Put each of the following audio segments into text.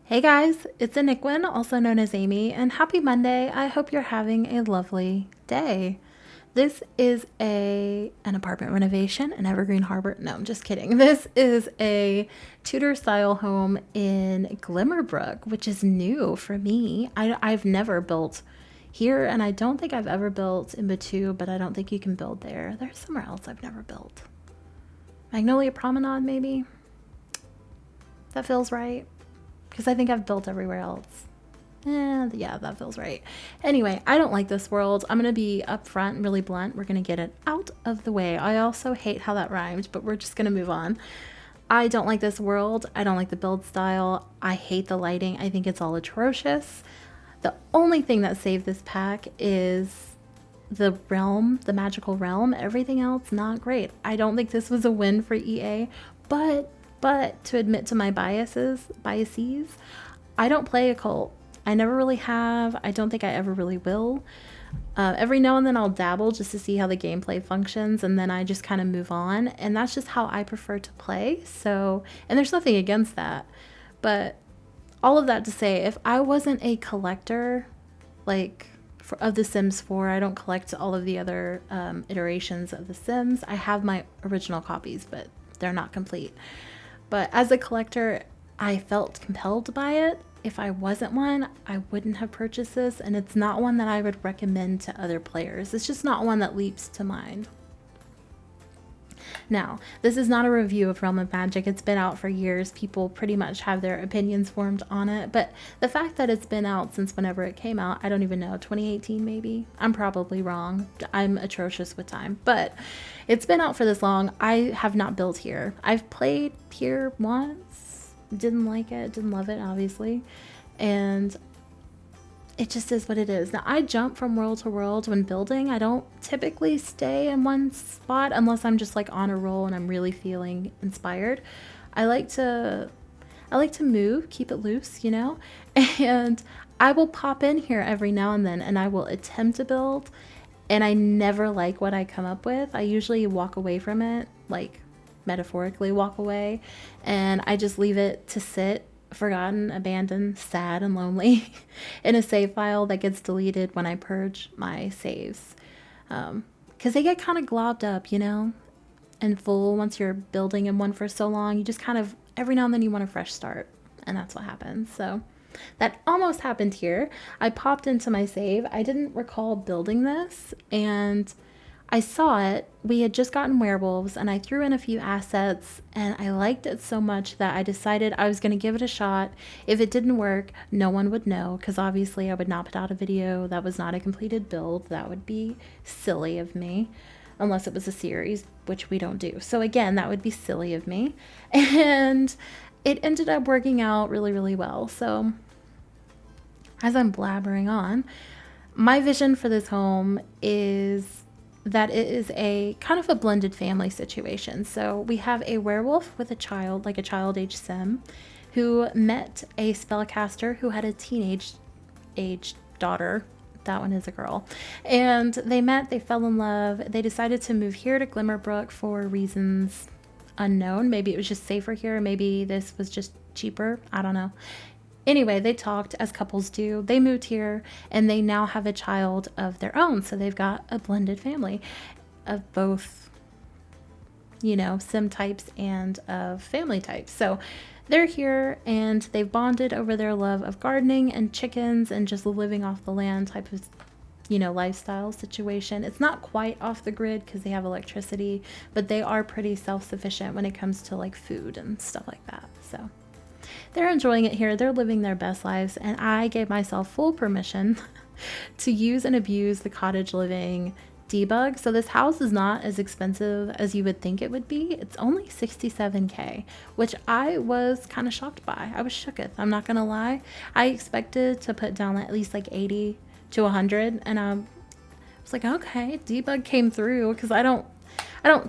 Hey guys, it's ANicWin, also known as Amy, and happy Monday. I hope you're having a lovely day. This is an apartment renovation in Evergreen Harbor. No, I'm just kidding. This is a Tudor style home in Glimmerbrook, which is new for me. I've never built here, and I don't think I've ever built in Batu, but I don't think you can build there. There's somewhere else I've never built. Magnolia Promenade, maybe? That feels right. Because I think I've built everywhere else. Yeah, that feels right. Anyway, I don't like this world. I'm going to be upfront and really blunt. We're going to get it out of the way. I also hate how that rhymed, but we're just going to move on. I don't like this world. I don't like the build style. I hate the lighting. I think it's all atrocious. The only thing that saved this pack is the realm, the magical realm. Everything else, not great. I don't think this was a win for EA, but to admit to my biases, I don't play occult. I never really have. I don't think I ever really will. Every now and then I'll dabble just to see how the gameplay functions, and then I just kind of move on, and that's just how I prefer to play. So, and there's nothing against that, but all of that to say, if I wasn't a collector, like of The Sims 4, I don't collect all of the other iterations of The Sims. I have my original copies, but they're not complete. But as a collector, I felt compelled by it. If I wasn't one, I wouldn't have purchased this, and it's not one that I would recommend to other players. It's just not one that leaps to mind. Now, this is not a review of Realm of Magic. It's been out for years. People pretty much have their opinions formed on it, but the fact that it's been out since whenever it came out, I don't even know, 2018 maybe? I'm probably wrong. I'm atrocious with time, but it's been out for this long. I have not built here. I've played here once, didn't like it, didn't love it, obviously, and it just is what it is. Now, I jump from world to world when building. I don't typically stay in one spot unless I'm just like on a roll and I'm really feeling inspired. I like to move, keep it loose, you know? And I will pop in here every now and then and I will attempt to build, and I never like what I come up with. I usually walk away from it, like metaphorically walk away, and I just leave it to sit forgotten, abandoned, sad, and lonely in a save file that gets deleted when I purge my saves. Because they get kind of globbed up, you know, and full once you're building in one for so long. You just kind of, every now and then you want a fresh start, and that's what happens. So that almost happened here. I popped into my save. I didn't recall building this, and I saw it. We had just gotten werewolves, and I threw in a few assets, and I liked it so much that I decided I was going to give it a shot. If it didn't work, no one would know, because obviously I would not put out a video that was not a completed build. That would be silly of me, unless it was a series, which we don't do. So again, that would be silly of me. And it ended up working out really, really well. So as I'm blabbering on, my vision for this home is that it is a kind of a blended family situation. So we have a werewolf with a child, like a child age sim, who met a spellcaster who had a teenage age daughter. That one is a girl. And they met, they fell in love. They decided to move here to Glimmerbrook for reasons unknown. Maybe it was just safer here. Maybe this was just cheaper. I don't know. Anyway, they talked as couples do. They moved here and they now have a child of their own. So they've got a blended family of both, you know, sim types and of family types. So they're here and they've bonded over their love of gardening and chickens and just living off the land type of, you know, lifestyle situation. It's not quite off the grid because they have electricity, but they are pretty self-sufficient when it comes to like food and stuff like that. So they're enjoying it here. They're living their best lives, and I gave myself full permission to use and abuse the cottage living debug. So this house is not as expensive as you would think it would be. It's only $67K, which I was kind of shocked by. I was shooketh, I'm not gonna lie. I expected to put down at least like 80 to 100, and I was like, okay, debug came through, because I don't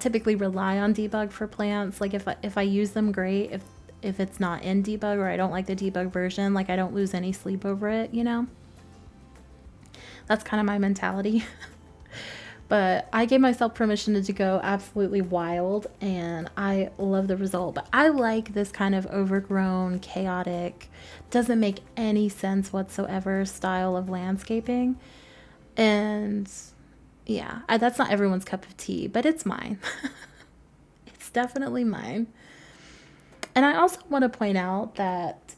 typically rely on debug for plants. Like if I use them, great. If it's not in debug or I don't like the debug version, like I don't lose any sleep over it, you know? That's kind of my mentality. But I gave myself permission to go absolutely wild, and I love the result. But I like this kind of overgrown, chaotic, doesn't make any sense whatsoever style of landscaping. And yeah, that's not everyone's cup of tea, but it's mine. It's definitely mine. And I also want to point out that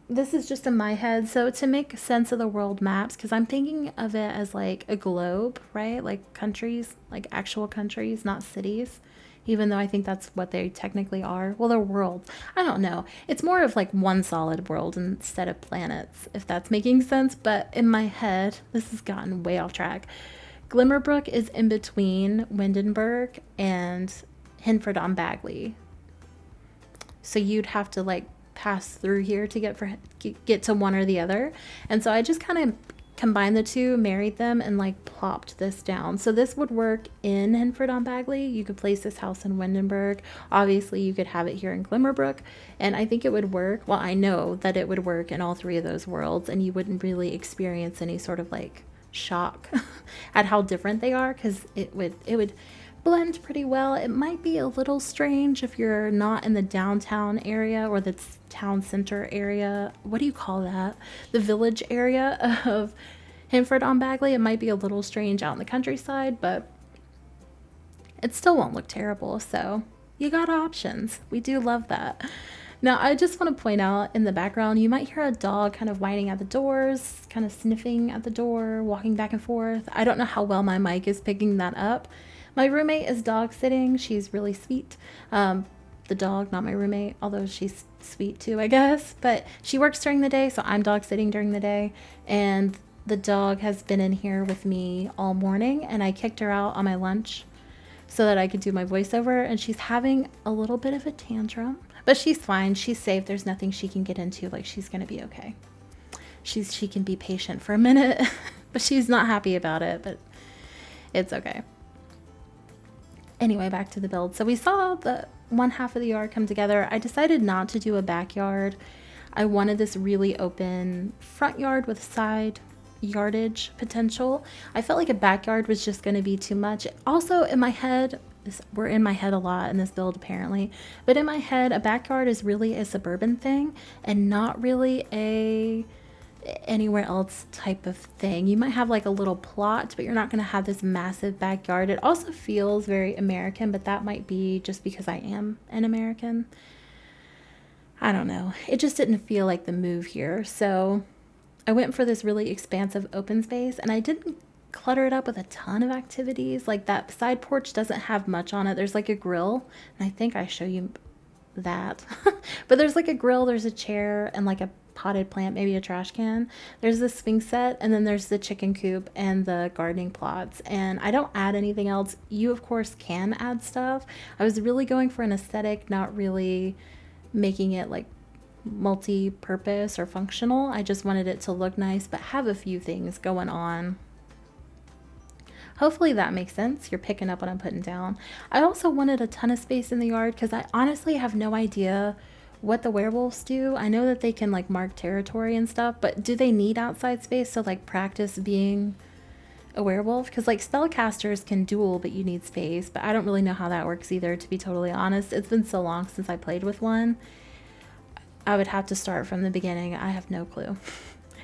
this is just in my head. So to make sense of the world maps, because I'm thinking of it as like a globe, right? Like countries, like actual countries, not cities, even though I think that's what they technically are. Well, they're worlds. I don't know. It's more of like one solid world instead of planets, if that's making sense. But in my head, this has gotten way off track. Glimmerbrook is in between Windenburg and Hinford-on-Bagley. So you'd have to like pass through here to get to one or the other. And so I just kind of combined the two, married them, and like plopped this down. So this would work in Hinford-on-Bagley. You could place this house in Windenburg. Obviously you could have it here in Glimmerbrook, and I think it would work. Well, I know that it would work in all three of those worlds, and you wouldn't really experience any sort of like shock at how different they are, because it would blend pretty well. It might be a little strange if you're not in the downtown area or the town center area. What do you call that? The village area of Hinford-on-Bagley. It might be a little strange out in the countryside, but it still won't look terrible. So you got options. We do love that. Now, I just want to point out in the background, you might hear a dog kind of whining at the doors, kind of sniffing at the door, walking back and forth. I don't know how well my mic is picking that up. My roommate is dog sitting. She's really sweet. The dog, not my roommate, although she's sweet too, I guess. But she works during the day, so I'm dog sitting during the day. And the dog has been in here with me all morning, and I kicked her out on my lunch so that I could do my voiceover. And she's having a little bit of a tantrum, but she's fine. She's safe. There's nothing she can get into. Like, she's going to be okay. She can be patient for a minute, but she's not happy about it, but it's okay. Anyway, back to the build. So we saw the one half of the yard come together. I decided not to do a backyard. I wanted this really open front yard with side yardage potential. I felt like a backyard was just going to be too much. Also, in my head, we're in my head a lot in this build apparently, but in my head, a backyard is really a suburban thing and not really a anywhere else type of thing. You might have like a little plot, but you're not going to have this massive backyard. It also feels very American, but that might be just because I am an American. I don't know. It just didn't feel like the move here. So I went for this really expansive open space, and I didn't clutter it up with a ton of activities. Like that side porch doesn't have much on it. There's like a grill, and I think I show you that. But there's like a grill, there's a chair, and like a potted plant, maybe a trash can. There's the swing set, and then there's the chicken coop and the gardening plots. And I don't add anything else. You, of course, can add stuff. I was really going for an aesthetic, not really making it like multi-purpose or functional. I just wanted it to look nice, but have a few things going on. Hopefully that makes sense. You're picking up what I'm putting down. I also wanted a ton of space in the yard because I honestly have no idea what the werewolves do. I know that they can like mark territory and stuff, but do they need outside space to like practice being a werewolf? Because like spellcasters can duel, but you need space. But I don't really know how that works either, to be totally honest. It's been so long since I played with one. I would have to start from the beginning. I have no clue.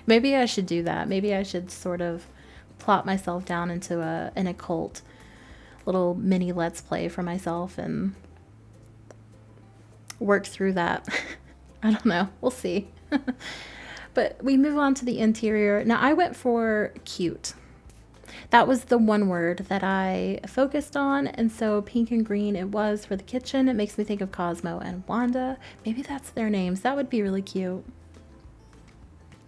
Maybe I should do that. Maybe I should sort of plot myself down into an occult little mini let's play for myself and work through that. I don't know. We'll see. But we move on to the interior. Now I went for cute. That was the one word that I focused on, and so pink and green it was for the kitchen. It makes me think of Cosmo and Wanda. Maybe that's their names. That would be really cute.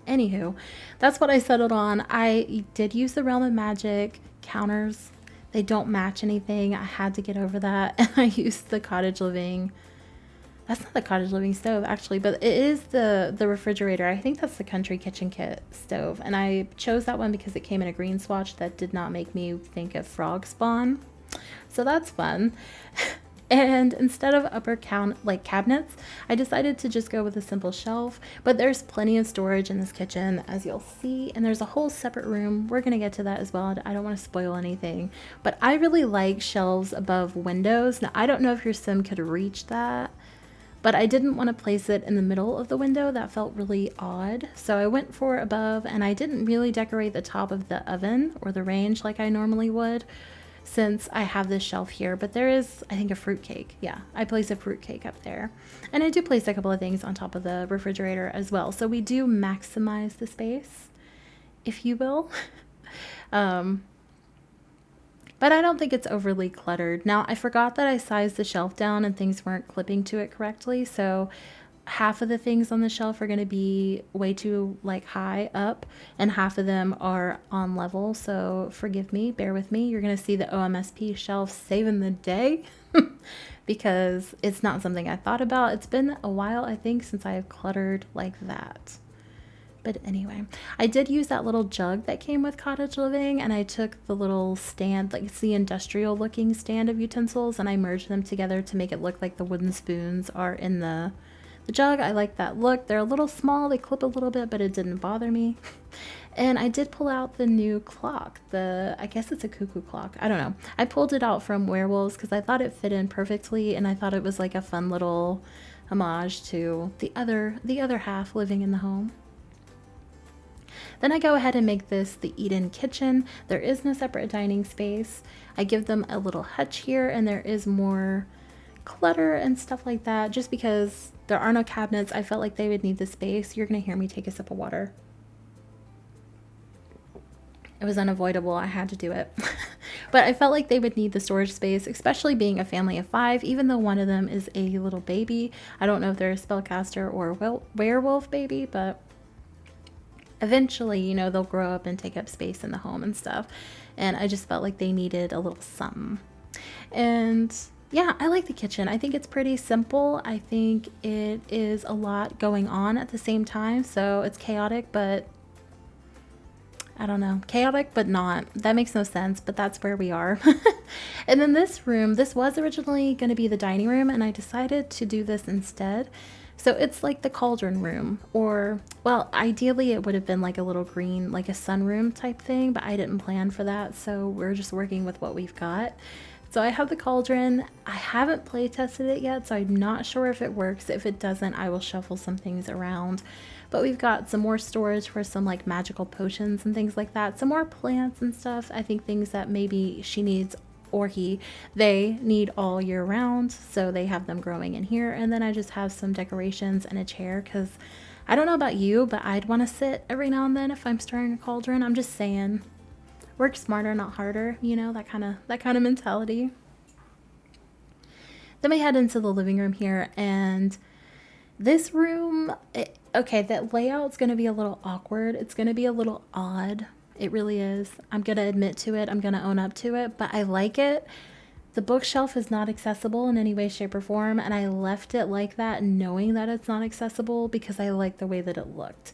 Anywho, that's what I settled on. I did use the Realm of Magic counters. They don't match anything. I had to get over that. And I used the Cottage Living. That's not the Cottage Living stove, actually, but it is the refrigerator. I think that's the Country Kitchen Kit stove. And I chose that one because it came in a green swatch that did not make me think of frog spawn. So that's fun. And instead of cabinets, I decided to just go with a simple shelf. But there's plenty of storage in this kitchen, as you'll see, and there's a whole separate room. We're gonna get to that as well. I don't want to spoil anything, but I really like shelves above windows. Now I don't know if your sim could reach that, but I didn't want to place it in the middle of the window. That felt really odd. So I went for above, and I didn't really decorate the top of the oven or the range like I normally would, since I have this shelf here. But there is, I think, a fruit cake. Yeah, I place a fruit cake up there. And I do place a couple of things on top of the refrigerator as well. So we do maximize the space, if you will. But I don't think it's overly cluttered. Now, I forgot that I sized the shelf down and things weren't clipping to it correctly. So half of the things on the shelf are going to be way too high up, and half of them are on level. So forgive me, bear with me. You're going to see the OMSP shelf saving the day because it's not something I thought about. It's been a while, I think, since I have cluttered like that. But anyway, I did use that little jug that came with Cottage Living, and I took the little stand, it's the industrial looking stand of utensils, and I merged them together to make it look like the wooden spoons are in the jug. I like that look. They're a little small, they clip a little bit, but it didn't bother me. And I did pull out the new clock, I guess it's a cuckoo clock, I don't know. I pulled it out from Werewolves because I thought it fit in perfectly, and I thought it was like a fun little homage to the other half living in the home. Then I go ahead and make this the eat-in kitchen. There is no separate dining space. I give them a little hutch here, and there is more clutter and stuff like that. Just because there are no cabinets, I felt like they would need the space. You're going to hear me take a sip of water. It was unavoidable. I had to do it. But I felt like they would need the storage space, especially being a family of 5, even though one of them is a little baby. I don't know if they're a spellcaster or a werewolf baby, but eventually, they'll grow up and take up space in the home and stuff. And I just felt like they needed a little something. And yeah, I like the kitchen. I think it's pretty simple. I think it is a lot going on at the same time. So it's chaotic, but I don't know, chaotic, but not. That makes no sense, but that's where we are. And then this room, this was originally going to be the dining room, and I decided to do this instead. So it's like the cauldron room, or, well, ideally it would have been like a little green, like a sunroom type thing, but I didn't plan for that. So we're just working with what we've got. So I have the cauldron. I haven't play tested it yet, so I'm not sure if it works. If it doesn't, I will shuffle some things around. But we've got some more storage for some magical potions and things like that. Some more plants and stuff. I think things that maybe she needs, or they need all year round, so they have them growing in here. And then I just have some decorations and a chair, because I don't know about you, but I'd want to sit every now and then if I'm stirring a cauldron. I'm just saying, work smarter, not harder, that kind of mentality. Then we head into the living room here, and this room, okay, that layout's going to be a little awkward. It's going to be a little odd. It really is. I'm going to admit to it. I'm going to own up to it, but I like it. The bookshelf is not accessible in any way, shape, or form, and I left it like that knowing that it's not accessible because I like the way that it looked.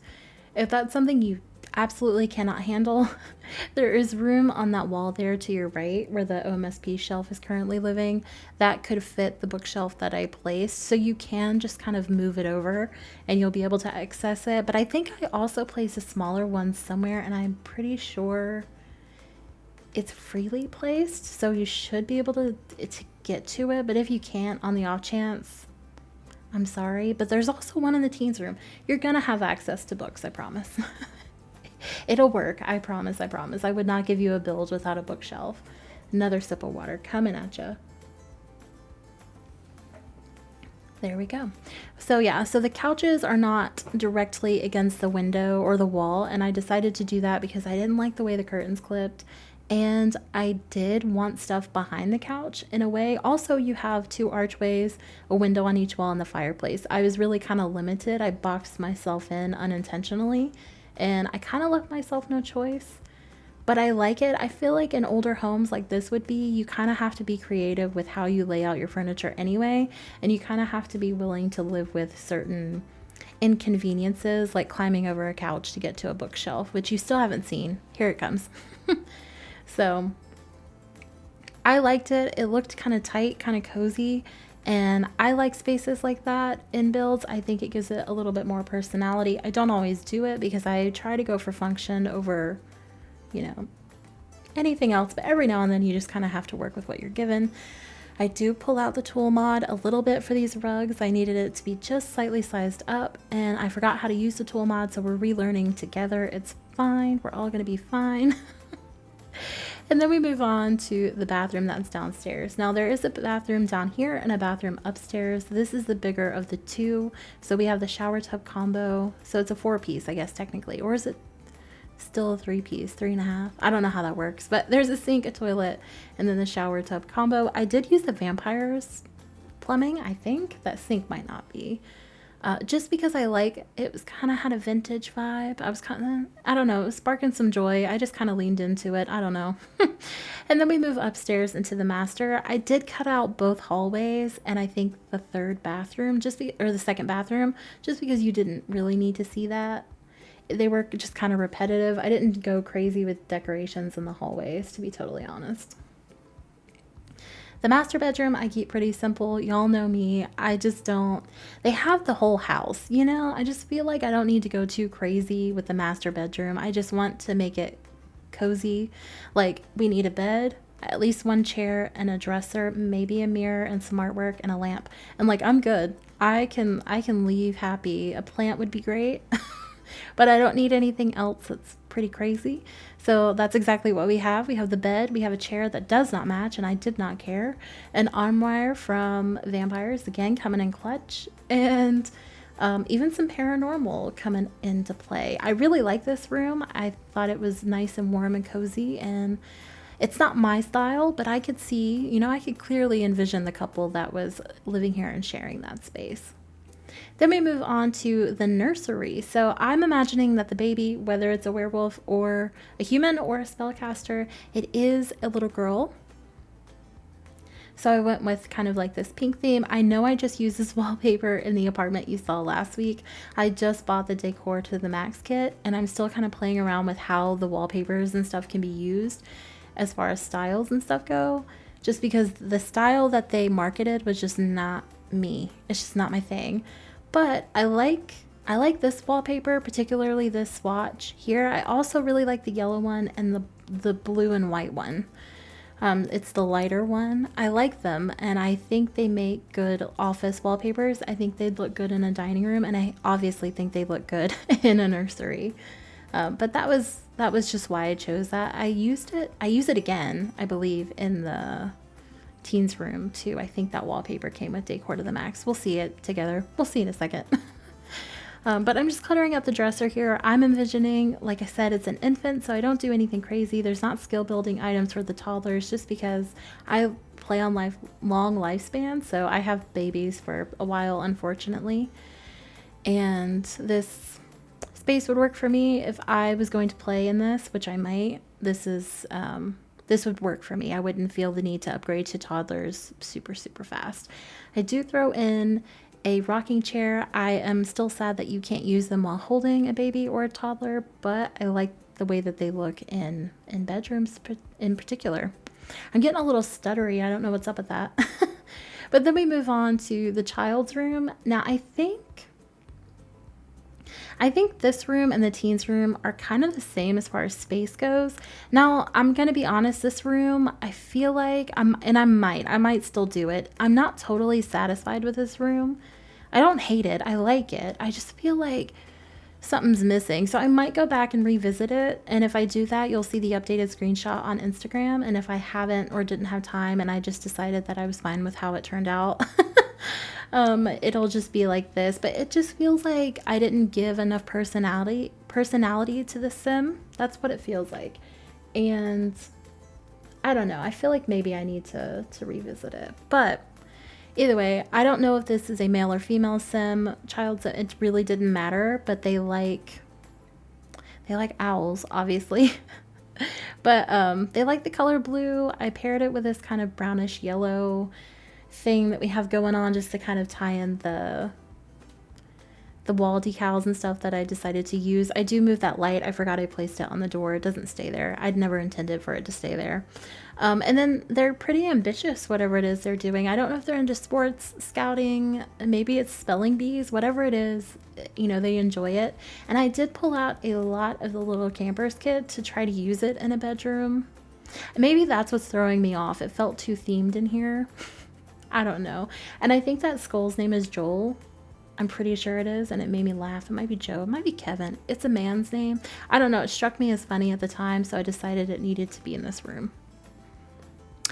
If that's something you absolutely cannot handle, there is room on that wall there to your right where the OMSP shelf is currently living that could fit the bookshelf that I placed, so you can just kind of move it over and you'll be able to access it. But I think I also placed a smaller one somewhere, and I'm pretty sure it's freely placed, so you should be able to get to it. But if you can't, on the off chance, I'm sorry, but there's also one in the teens room. You're gonna have access to books, I promise. It'll work. I promise. I promise. I would not give you a build without a bookshelf. Another sip of water coming at you. There we go. So yeah, so the couches are not directly against the window or the wall, and I decided to do that because I didn't like the way the curtains clipped, and I did want stuff behind the couch in a way. Also, you have 2 archways, a window on each wall, and the fireplace. I was really kind of limited. I boxed myself in unintentionally, and I kind of left myself no choice, but I like it. I feel like in older homes like this would be, you kind of have to be creative with how you lay out your furniture anyway, and you kind of have to be willing to live with certain inconveniences, like climbing over a couch to get to a bookshelf, which you still haven't seen. Here it comes. So I liked it. It looked kind of tight, kind of cozy. And I like spaces like that in builds. I think it gives it a little bit more personality. I don't always do it because I try to go for function over, you know, anything else. But every now and then you just kind of have to work with what you're given. I do pull out the tool mod a little bit for these rugs. I needed it to be just slightly sized up, and I forgot how to use the tool mod, so we're relearning together. It's fine. We're all going to be fine. And then we move on to the bathroom that's downstairs. Now there is a bathroom down here and a bathroom upstairs. This is the bigger of the two. So we have the shower tub combo. So it's a 4-piece, I guess, technically. Or is it still a 3-piece, 3.5? I don't know how that works. But there's a sink, a toilet, and then the shower tub combo. I did use the vampires plumbing, I think. That sink might not be. Just because I like, it was kind of had a vintage vibe. I was kind of, I don't know, it was sparking some joy. I just kind of leaned into it. I don't know. And then we move upstairs into the master. I did cut out both hallways and I think the third bathroom, or the second bathroom, just because you didn't really need to see that. They were just kind of repetitive. I didn't go crazy with decorations in the hallways, to be totally honest. The master bedroom, I keep pretty simple. Y'all know me. I just don't, they have the whole house, you know? I just feel like I don't need to go too crazy with the master bedroom. I just want to make it cozy. Like, we need a bed, at least one chair and a dresser, maybe a mirror and some artwork and a lamp. And like, I'm good. I can leave happy. A plant would be great. But I don't need anything else that's pretty crazy. So that's exactly what we have. We have the bed, we have a chair that does not match, and I did not care. An armoire from Vampires, again, coming in clutch. And even some paranormal coming into play. I really like this room. I thought it was nice and warm and cozy, and it's not my style, but I could see, you know, I could clearly envision the couple that was living here and sharing that space. Then we move on to the nursery. So I'm imagining that the baby, whether it's a werewolf or a human or a spellcaster, it is a little girl. So I went with kind of like this pink theme. I know I just used this wallpaper in the apartment you saw last week. I just bought the decor to the max kit, and I'm still kind of playing around with how the wallpapers and stuff can be used as far as styles and stuff go. Just because the style that they marketed was just not me. It's just not my thing. But I like this wallpaper, particularly this swatch here. I also really like the yellow one and the blue and white one. It's the lighter one. I like them, and I think they make good office wallpapers. I think they'd look good in a dining room, and I obviously think they look good in a nursery. But that was just why I chose that. I use it again, I believe, in the teens room too. I think that wallpaper came with decor to the max. We'll see it together. We'll see in a second. But I'm just cluttering up the dresser here. I'm envisioning, like I said, it's an infant, so I don't do anything crazy. There's not skill building items for the toddlers, just because I play on long lifespan, so I have babies for a while, unfortunately. And this space would work for me if I was going to play in this, which I might. This would work for me. I wouldn't feel the need to upgrade to toddlers super, super fast. I do throw in a rocking chair. I am still sad that you can't use them while holding a baby or a toddler, but I like the way that they look in bedrooms in particular. I'm getting a little stuttery. I don't know what's up with that. But then we move on to the child's room. Now, I think this room and the teens room are kind of the same as far as space goes. Now, I'm going to be honest, this room, I feel like, I might still do it. I'm not totally satisfied with this room. I don't hate it. I like it. I just feel like something's missing. So I might go back and revisit it. And if I do that, you'll see the updated screenshot on Instagram. And if I haven't or didn't have time and I just decided that I was fine with how it turned out, it'll just be like this. But it just feels like I didn't give enough personality to the sim. That's what it feels like. And I don't know. I feel like maybe I need to revisit it. But either way, I don't know if this is a male or female sim. Child sim, it really didn't matter. But they like owls, obviously. But they like the color blue. I paired it with this kind of brownish yellow thing that we have going on just to kind of tie in the the wall decals and stuff that I decided to use. I do move that light. I forgot I placed it on the door. It doesn't stay there. I'd never intended for it to stay there. And then they're pretty ambitious, whatever it is they're doing. I don't know if they're into sports, scouting, maybe it's spelling bees, whatever it is, you know, they enjoy it. And I did pull out a lot of the little campers kit to try to use it in a bedroom. Maybe that's what's throwing me off. It felt too themed in here. I don't know. And I think that skull's name is Joel. I'm pretty sure it is, and it made me laugh. It might be Joe, it might be Kevin. It's a man's name. I don't know. It struck me as funny at the time, so I decided it needed to be in this room.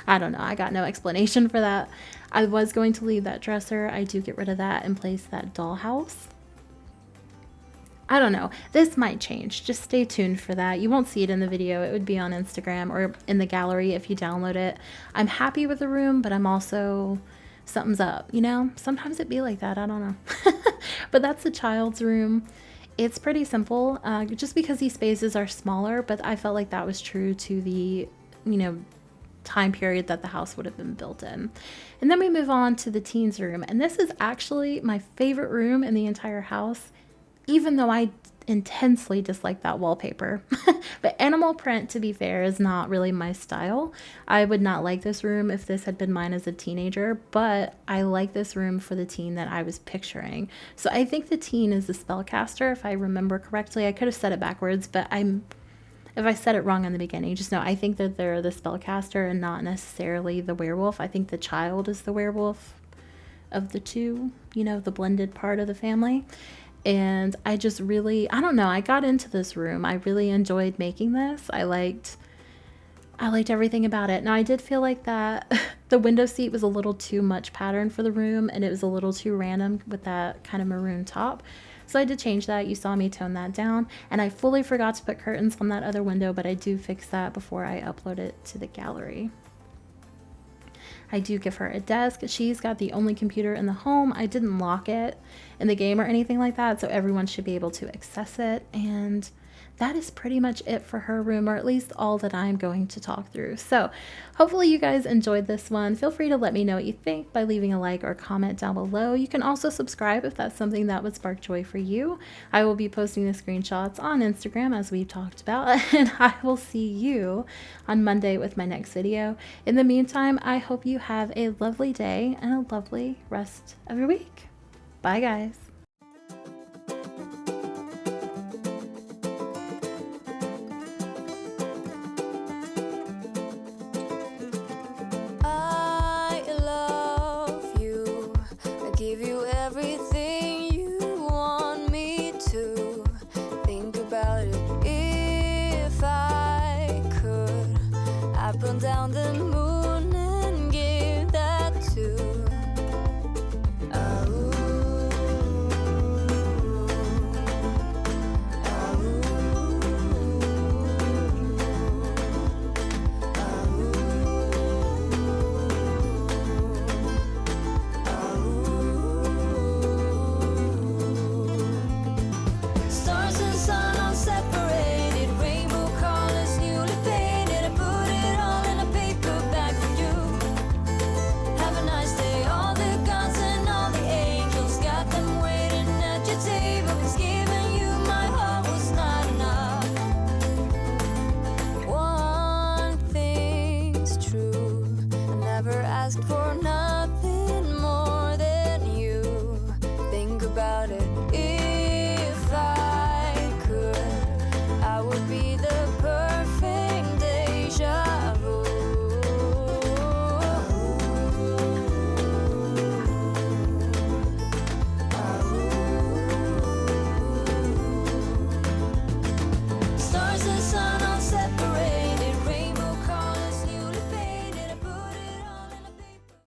I don't know. I got no explanation for that. I was going to leave that dresser. I do get rid of that and place that dollhouse. I don't know. This might change. Just stay tuned for that. You won't see it in the video. It would be on Instagram or in the gallery if you download it. I'm happy with the room, but I'm also... something's up, you know? Sometimes it be like that. I don't know. But that's the child's room. It's pretty simple, just because these spaces are smaller, but I felt like that was true to the, you know, time period that the house would have been built in. And then we move on to the teens room. And this is actually my favorite room in the entire house, even though I intensely dislike that wallpaper. But animal print, to be fair, is not really my style. I would not like this room if this had been mine as a teenager, but I like this room for the teen that I was picturing. So I think the teen is the spellcaster, if I remember correctly. I could have said it backwards, but if I said it wrong in the beginning, just know I think that they're the spellcaster and not necessarily the werewolf. I think the child is the werewolf of the two, you know, the blended part of the family. And I just really, I don't know, I got into this room. I really enjoyed making this. I liked everything about it. Now, I did feel like that the window seat was a little too much pattern for the room, and it was a little too random with that kind of maroon top. So I did change that. You saw me tone that down, and I fully forgot to put curtains on that other window, but I do fix that before I upload it to the gallery. I do give her a desk. She's got the only computer in the home. I didn't lock it in the game or anything like that, so everyone should be able to access it. And that is pretty much it for her room, or at least all that I'm going to talk through. So hopefully you guys enjoyed this one. Feel free to let me know what you think by leaving a like or comment down below. You can also subscribe if that's something that would spark joy for you. I will be posting the screenshots on Instagram as we've talked about, and I will see you on Monday with my next video. In the meantime, I hope you have a lovely day and a lovely rest of your week. Bye, guys. Down the moon.